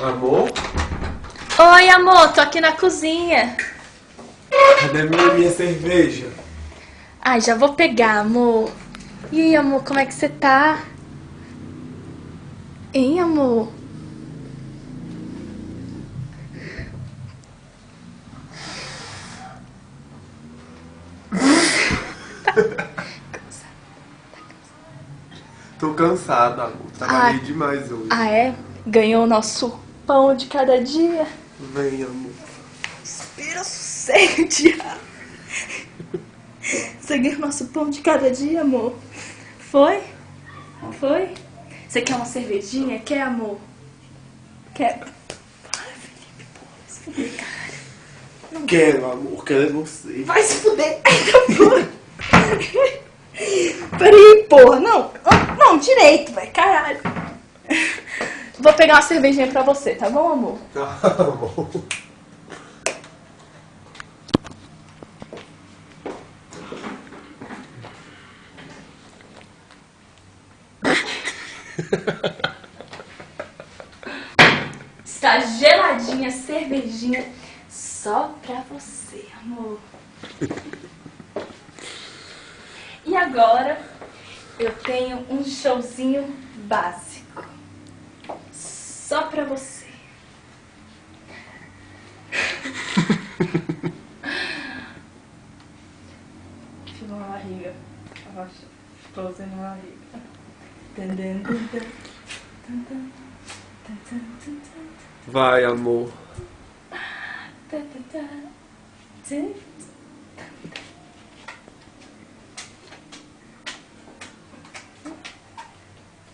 Amor? Oi, amor, tô aqui na cozinha. Cadê minha cerveja? Ai, já vou pegar, amor. E aí, amor, como é que você tá? Hein, amor? Tô cansado, amor. Trabalhei demais hoje. Ah, é? Ganhou o nosso pão de cada dia. Vem, amor. Respira sossego, diabo. Você ganhou o nosso pão de cada dia, amor? Foi? Foi? Você quer uma cervejinha? Quer, amor? Quer? Para, Felipe, porra. Vai se fuder, caralho. Quero, amor. Quero é você. Vai se fuder. Porra. Peraí, porra. Não, direito, velho. Caralho. Vou pegar uma cervejinha pra você, tá bom, amor? Tá, amor. Está geladinha, cervejinha, só pra você, amor. E agora eu tenho um showzinho básico, só pra você. Ficou na barriga. Explosão na barriga. Vai, amor.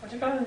Pode acabar.